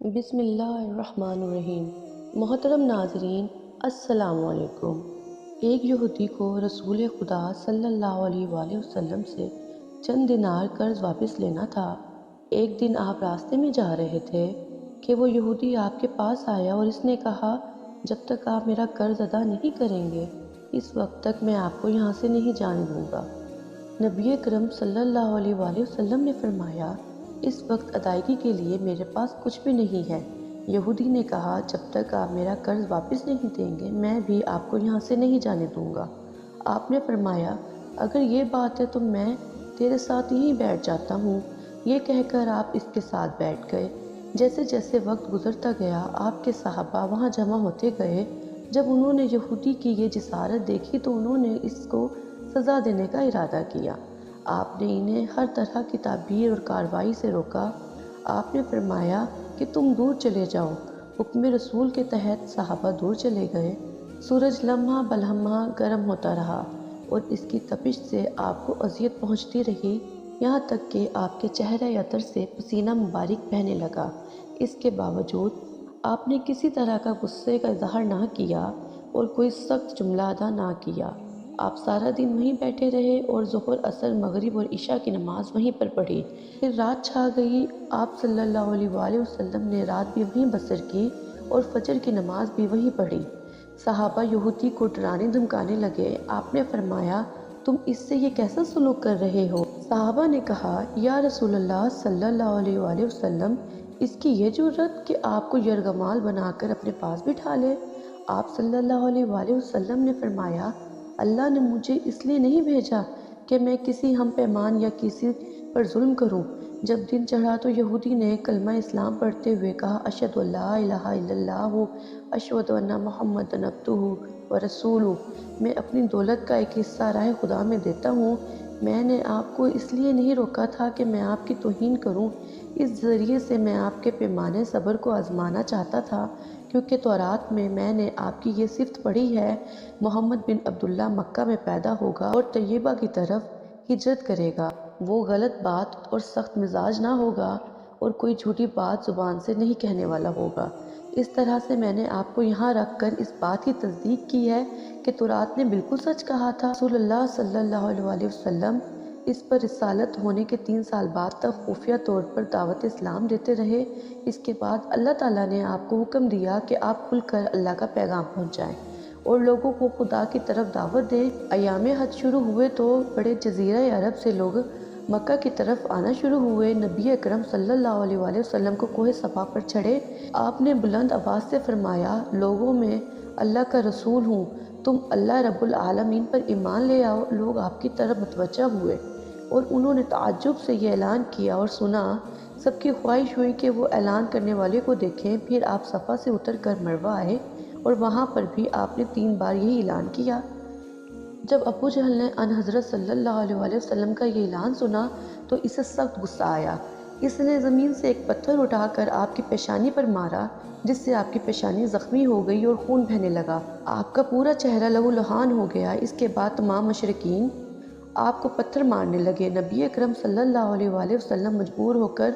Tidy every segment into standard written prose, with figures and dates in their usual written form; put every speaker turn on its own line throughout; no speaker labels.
بسم اللہ الرحمن الرحیم۔ محترم ناظرین، السلام علیکم۔ ایک یہودی کو رسول خدا صلی اللہ علیہ وآلہ وسلم سے چند دینار قرض واپس لینا تھا۔ ایک دن آپ راستے میں جا رہے تھے کہ وہ یہودی آپ کے پاس آیا اور اس نے کہا، جب تک آپ میرا قرض ادا نہیں کریں گے اس وقت تک میں آپ کو یہاں سے نہیں جانے دوں گا۔ نبی اکرم صلی اللہ علیہ وآلہ وسلم نے فرمایا، اس وقت ادائیگی کے لیے میرے پاس کچھ بھی نہیں ہے۔ یہودی نے کہا، جب تک آپ میرا قرض واپس نہیں دیں گے میں بھی آپ کو یہاں سے نہیں جانے دوں گا۔ آپ نے فرمایا، اگر یہ بات ہے تو میں تیرے ساتھ یہیں بیٹھ جاتا ہوں۔ یہ کہہ کر آپ اس کے ساتھ بیٹھ گئے۔ جیسے جیسے وقت گزرتا گیا آپ کے صحابہ وہاں جمع ہوتے گئے۔ جب انہوں نے یہودی کی یہ جسارت دیکھی تو انہوں نے اس کو سزا دینے کا ارادہ کیا۔ آپ نے انہیں ہر طرح کی تعبیر اور کارروائی سے روکا۔ آپ نے فرمایا کہ تم دور چلے جاؤ۔ حکم رسول کے تحت صحابہ دور چلے گئے۔ سورج لمحہ بلمحہ گرم ہوتا رہا اور اس کی تپش سے آپ کو اذیت پہنچتی رہی، یہاں تک کہ آپ کے چہرہ عطر سے پسینہ مبارک بہنے لگا۔ اس کے باوجود آپ نے کسی طرح کا غصے کا اظہار نہ کیا اور کوئی سخت جملہ ادا نہ کیا۔ آپ سارا دن وہیں بیٹھے رہے اور ظہر، عصر، مغرب اور عشاء کی نماز وہیں پر پڑھی۔ پھر رات چھا گئی۔ آپ صلی اللہ علیہ وآلہ وسلم نے رات بھی وہیں بسر کی اور فجر کی نماز بھی وہیں پڑھی۔ صحابہ یہودی کو ڈرانے دھمکانے لگے۔ آپ نے فرمایا، تم اس سے یہ کیسا سلوک کر رہے ہو؟ صحابہ نے کہا، یا رسول اللہ صلی اللہ علیہ وآلہ وسلم، اس کی یہ جرأت کہ آپ کو یرغمال بنا کر اپنے پاس بٹھا لے۔ آپ صلی اللہ علیہ وآلہ وسلم نے فرمایا، اللہ نے مجھے اس لیے نہیں بھیجا کہ میں کسی ہم پیمان یا کسی پر ظلم کروں۔ جب دن چڑھا تو یہودی نے کلمہ اسلام پڑھتے ہوئے کہا، اشہد ان لا الہ الا اللہ اشہد ان محمدًا عبدہ ورسولہ، میں اپنی دولت کا ایک حصہ راہ خدا میں دیتا ہوں۔ میں نے آپ کو اس لیے نہیں روکا تھا کہ میں آپ کی توہین کروں، اس ذریعے سے میں آپ کے پیمانے صبر کو آزمانا چاہتا تھا، کیونکہ تورات میں نے آپ کی یہ صفت پڑھی ہے، محمد بن عبداللہ مکہ میں پیدا ہوگا اور طیبہ کی طرف ہجرت کرے گا۔ وہ غلط بات اور سخت مزاج نہ ہوگا اور کوئی جھوٹی بات زبان سے نہیں کہنے والا ہوگا۔ اس طرح سے میں نے آپ کو یہاں رکھ کر اس بات کی تصدیق کی ہے کہ تورات نے بالکل سچ کہا تھا۔ رسول اللہ صلی اللہ علیہ وآلہ وسلم اس پر رسالت ہونے کے 3 سال بعد تک خفیہ طور پر دعوت اسلام دیتے رہے۔ اس کے بعد اللہ تعالیٰ نے آپ کو حکم دیا کہ آپ کھل کر اللہ کا پیغام پہنچائیں اور لوگوں کو خدا کی طرف دعوت دیں۔ ایام حج شروع ہوئے تو بڑے جزیرہ عرب سے لوگ مکہ کی طرف آنا شروع ہوئے۔ نبی اکرم صلی اللہ علیہ وآلہ وسلم کو کوہ صفا پر چڑھے۔ آپ نے بلند آواز سے فرمایا، لوگوں میں اللہ کا رسول ہوں، تم اللہ رب العالمین پر ایمان لے آؤ۔ لوگ آپ کی طرف متوجہ ہوئے اور انہوں نے تعجب سے یہ اعلان کیا اور سنا۔ سب کی خواہش ہوئی کہ وہ اعلان کرنے والے کو دیکھیں۔ پھر آپ صفا سے اتر کر مروہ آئے اور وہاں پر بھی آپ نے 3 بار یہی اعلان کیا۔ جب ابو جہل نے ان حضرت صلی اللہ علیہ وآلہ وسلم کا یہ اعلان سنا تو اسے سخت غصہ آیا۔ اس نے زمین سے ایک پتھر اٹھا کر آپ کی پیشانی پر مارا، جس سے آپ کی پیشانی زخمی ہو گئی اور خون بہنے لگا۔ آپ کا پورا چہرہ لہو لہان ہو گیا۔ اس کے بعد تمام مشرکین آپ کو پتھر مارنے لگے۔ نبی اکرم صلی اللہ علیہ وآلہ وسلم مجبور ہو کر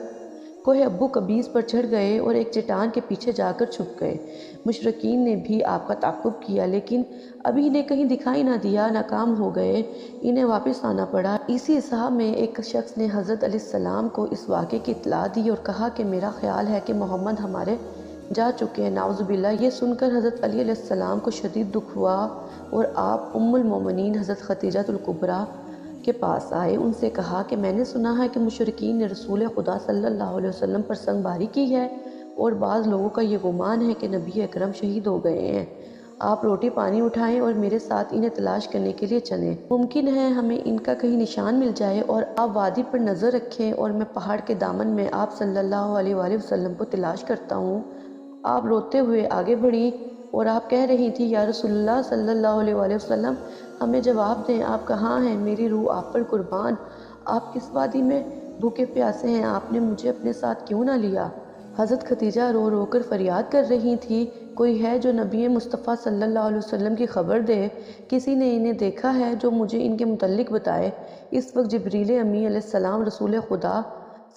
کوہ ابو قبیس پر چڑھ گئے اور ایک چٹان کے پیچھے جا کر چھپ گئے۔ مشرکین نے بھی آپ کا تعقب کیا لیکن ابھی انہیں کہیں دکھائی نہ دیا، ناکام ہو گئے۔ انہیں واپس آنا پڑا۔ اسی اصحاء میں ایک شخص نے حضرت علیہ السلام کو اس واقعے کی اطلاع دی اور کہا کہ میرا خیال ہے کہ محمد ہمارے جا چکے ہیں، نعوذ باللہ۔ یہ سن کر حضرت علی علیہ السلام کو شدید دکھ ہوا اور آپ ام المومنین حضرت خدیجہ الکبریٰ کے پاس آئے۔ ان سے کہا کہ میں نے سنا ہے کہ مشرکین نے رسول خدا صلی اللہ علیہ وسلم پر سنگ باری کی ہے اور بعض لوگوں کا یہ گمان ہے کہ نبی اکرم شہید ہو گئے ہیں۔ آپ روٹی پانی اٹھائیں اور میرے ساتھ انہیں تلاش کرنے کے لیے چلیں۔ ممکن ہے ہمیں ان کا کہیں نشان مل جائے، اور آپ وادی پر نظر رکھیں اور میں پہاڑ کے دامن میں آپ صلی اللہ علیہ وآلہ وسلم کو تلاش کرتا ہوں۔ آپ روتے ہوئے آگے بڑھی اور آپ کہہ رہی تھی، یا رسول اللہ صلی اللہ علیہ وآلہ وسلم، ہمیں جواب دیں، آپ کہاں ہیں؟ میری روح آپ پر قربان، آپ کس وادی میں بھوکے پیاسے ہیں؟ آپ نے مجھے اپنے ساتھ کیوں نہ لیا؟ حضرت خدیجہ رو رو کر فریاد کر رہی تھی، کوئی ہے جو نبی مصطفیٰ صلی اللہ علیہ وسلم کی خبر دے؟ کسی نے انہیں دیکھا ہے جو مجھے ان کے متعلق بتائے؟ اس وقت جبریل امی علیہ السلام رسول خدا